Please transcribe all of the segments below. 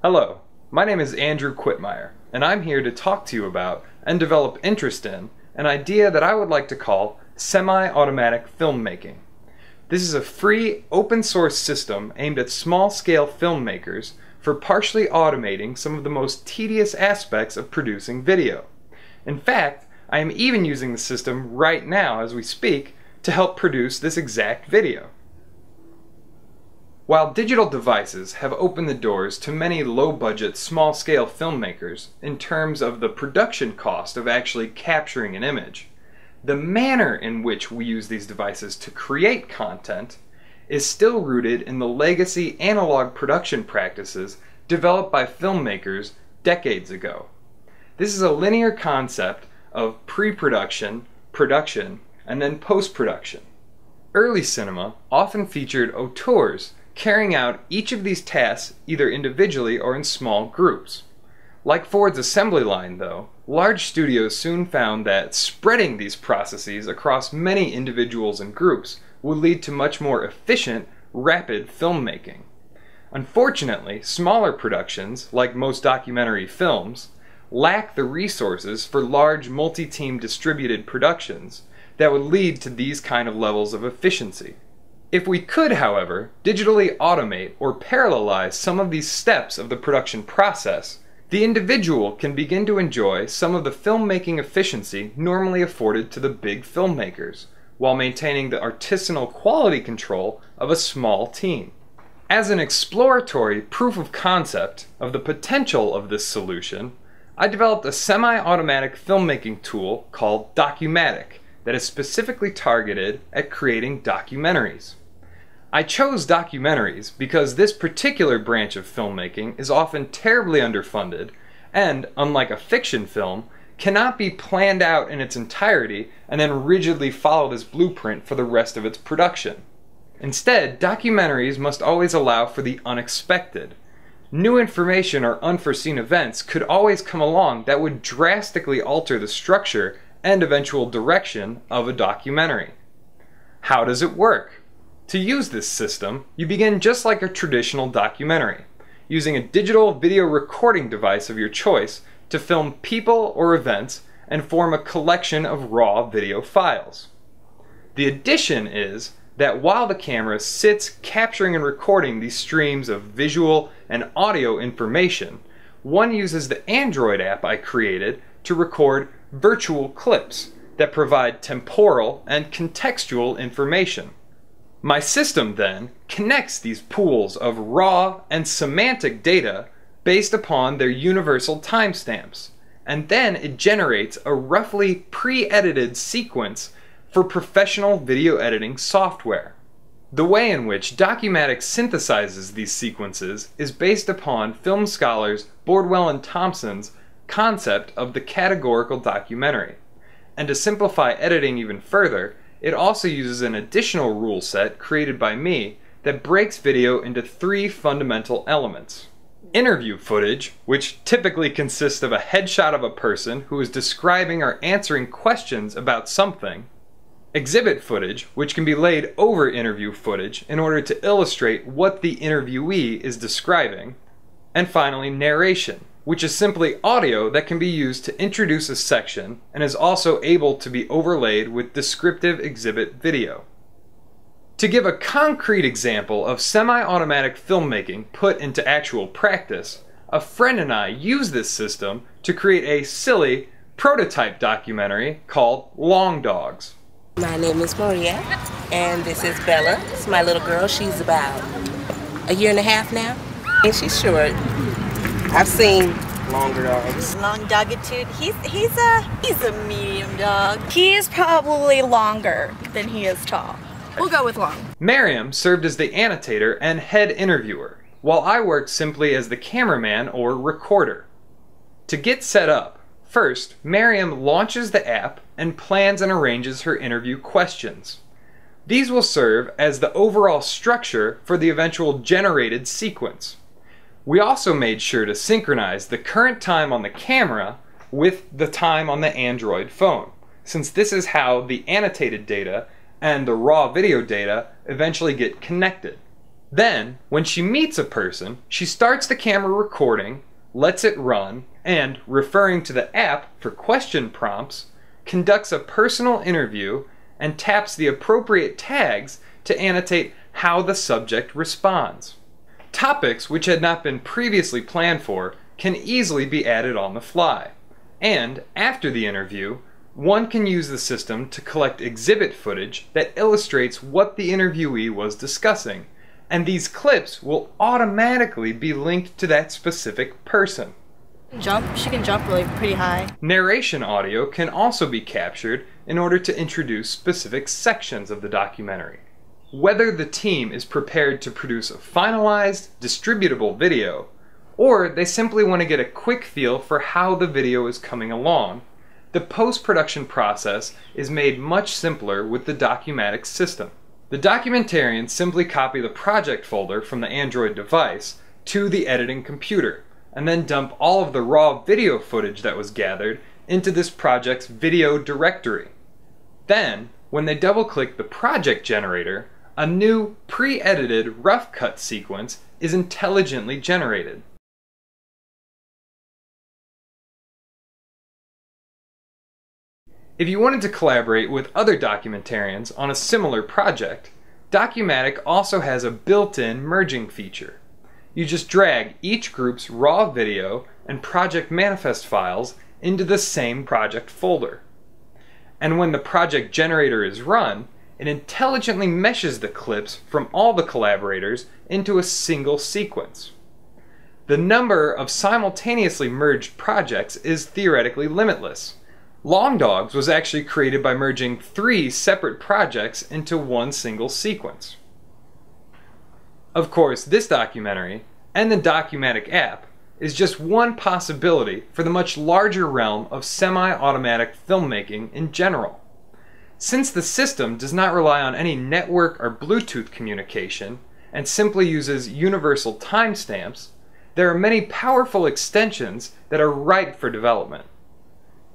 Hello, my name is Andrew Quitmeyer, and I'm here to talk to you about and develop interest in an idea that I would like to call semi-automatic filmmaking. This is a free, open-source system aimed at small-scale filmmakers for partially automating some of the most tedious aspects of producing video. In fact, I am even using the system right now as we speak to help produce this exact video. While digital devices have opened the doors to many low-budget, small-scale filmmakers in terms of the production cost of actually capturing an image, the manner in which we use these devices to create content is still rooted in the legacy analog production practices developed by filmmakers decades ago. This is a linear concept of pre-production, production, and then post-production. Early cinema often featured auteurs carrying out each of these tasks either individually or in small groups. Like Ford's assembly line, though, large studios soon found that spreading these processes across many individuals and groups would lead to much more efficient, rapid filmmaking. Unfortunately, smaller productions, like most documentary films, lack the resources for large multi-team distributed productions that would lead to these kind of levels of efficiency. If we could, however, digitally automate or parallelize some of these steps of the production process, the individual can begin to enjoy some of the filmmaking efficiency normally afforded to the big filmmakers, while maintaining the artisanal quality control of a small team. As an exploratory proof of concept of the potential of this solution, I developed a semi-automatic filmmaking tool called Documatic that is specifically targeted at creating documentaries. I chose documentaries because this particular branch of filmmaking is often terribly underfunded and, unlike a fiction film, cannot be planned out in its entirety and then rigidly follow this blueprint for the rest of its production. Instead, documentaries must always allow for the unexpected. New information or unforeseen events could always come along that would drastically alter the structure and eventual direction of a documentary. How does it work? To use this system, you begin just like a traditional documentary, using a digital video recording device of your choice to film people or events and form a collection of raw video files. The addition is that while the camera sits capturing and recording these streams of visual and audio information, one uses the Android app I created to record virtual clips that provide temporal and contextual information. My system then connects these pools of raw and semantic data based upon their universal timestamps, and then it generates a roughly pre-edited sequence for professional video editing software. The way in which Documatic synthesizes these sequences is based upon film scholars Bordwell and Thompson's concept of the categorical documentary. And to simplify editing even further, it also uses an additional rule set created by me that breaks video into three fundamental elements. Interview footage, which typically consists of a headshot of a person who is describing or answering questions about something. Exhibit footage, which can be laid over interview footage in order to illustrate what the interviewee is describing. And finally, narration, which is simply audio that can be used to introduce a section and is also able to be overlaid with descriptive exhibit video. To give a concrete example of semi-automatic filmmaking put into actual practice, a friend and I used this system to create a silly prototype documentary called Long Dogs. My name is Maria, and this is Bella. It's my little girl. She's about a year and a half now, and she's short. I've seen longer dogs. Long dogitude. He's a medium dog. He is probably longer than he is tall. We'll go with long. Miriam served as the annotator and head interviewer, while I worked simply as the cameraman or recorder. To get set up, first, Miriam launches the app and plans and arranges her interview questions. These will serve as the overall structure for the eventual generated sequence. We also made sure to synchronize the current time on the camera with the time on the Android phone, since this is how the annotated data and the raw video data eventually get connected. Then, when she meets a person, she starts the camera recording, lets it run, and, referring to the app for question prompts, conducts a personal interview and taps the appropriate tags to annotate how the subject responds. Topics which had not been previously planned for can easily be added on the fly. And, after the interview, one can use the system to collect exhibit footage that illustrates what the interviewee was discussing, and these clips will automatically be linked to that specific person. She can jump really pretty high. Narration audio can also be captured in order to introduce specific sections of the documentary. Whether the team is prepared to produce a finalized, distributable video, or they simply want to get a quick feel for how the video is coming along, the post-production process is made much simpler with the Documatics system. The documentarians simply copy the project folder from the Android device to the editing computer, and then dump all of the raw video footage that was gathered into this project's video directory. Then, when they double-click the project generator, a new pre-edited rough cut sequence is intelligently generated. If you wanted to collaborate with other documentarians on a similar project, Documatic also has a built-in merging feature. You just drag each group's raw video and project manifest files into the same project folder. And when the project generator is run, it intelligently meshes the clips from all the collaborators into a single sequence. The number of simultaneously merged projects is theoretically limitless. Long Dogs was actually created by merging 3 separate projects into one single sequence. Of course, this documentary, and the Documatic app, is just one possibility for the much larger realm of semi-automatic filmmaking in general. Since the system does not rely on any network or Bluetooth communication, and simply uses universal timestamps, there are many powerful extensions that are ripe for development.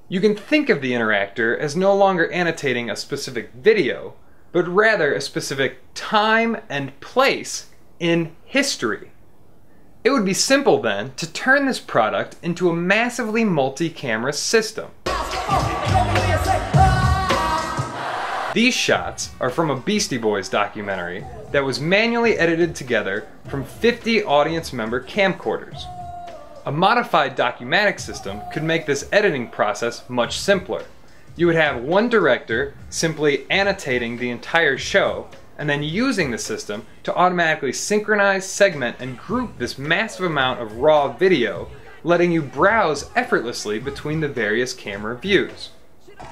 You can think of the Interactor as no longer annotating a specific video, but rather a specific time and place in history. It would be simple then to turn this product into a massively multi-camera system. These shots are from a Beastie Boys documentary that was manually edited together from 50 audience member camcorders. A modified Documatic system could make this editing process much simpler. You would have one director simply annotating the entire show, and then using the system to automatically synchronize, segment, and group this massive amount of raw video, letting you browse effortlessly between the various camera views.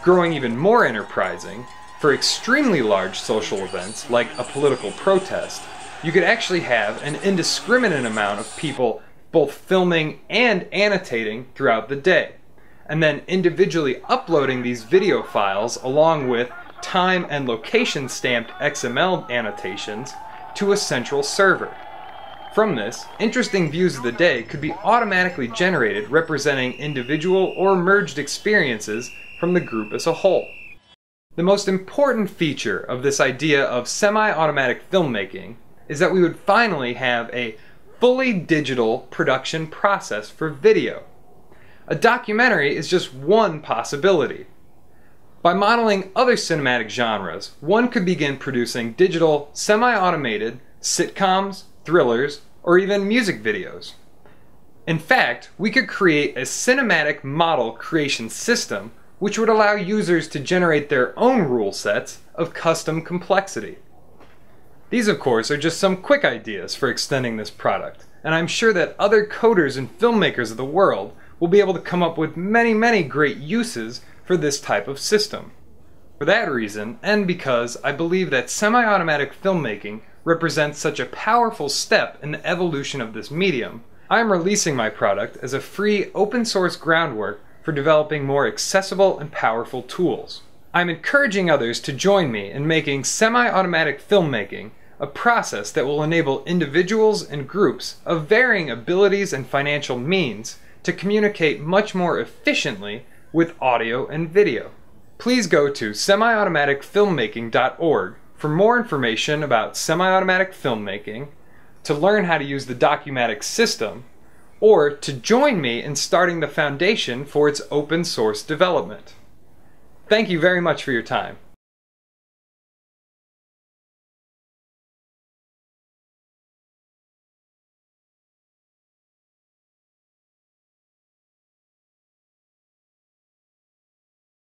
Growing even more enterprising, for extremely large social events like a political protest, you could actually have an indiscriminate amount of people both filming and annotating throughout the day, and then individually uploading these video files along with time and location stamped XML annotations to a central server. From this, interesting views of the day could be automatically generated representing individual or merged experiences from the group as a whole. The most important feature of this idea of semi-automatic filmmaking is that we would finally have a fully digital production process for video. A documentary is just one possibility. By modeling other cinematic genres, one could begin producing digital, semi-automated sitcoms, thrillers, or even music videos. In fact, we could create a cinematic model creation system which would allow users to generate their own rule sets of custom complexity. These, of course, are just some quick ideas for extending this product, and I'm sure that other coders and filmmakers of the world will be able to come up with many great uses for this type of system. For that reason, and because I believe that semi-automatic filmmaking represents such a powerful step in the evolution of this medium, I am releasing my product as a free open source groundwork for developing more accessible and powerful tools. I'm encouraging others to join me in making semi-automatic filmmaking a process that will enable individuals and groups of varying abilities and financial means to communicate much more efficiently with audio and video. Please go to semiautomaticfilmmaking.org for more information about semi-automatic filmmaking, to learn how to use the Documatic system, or to join me in starting the foundation for its open source development. Thank you very much for your time.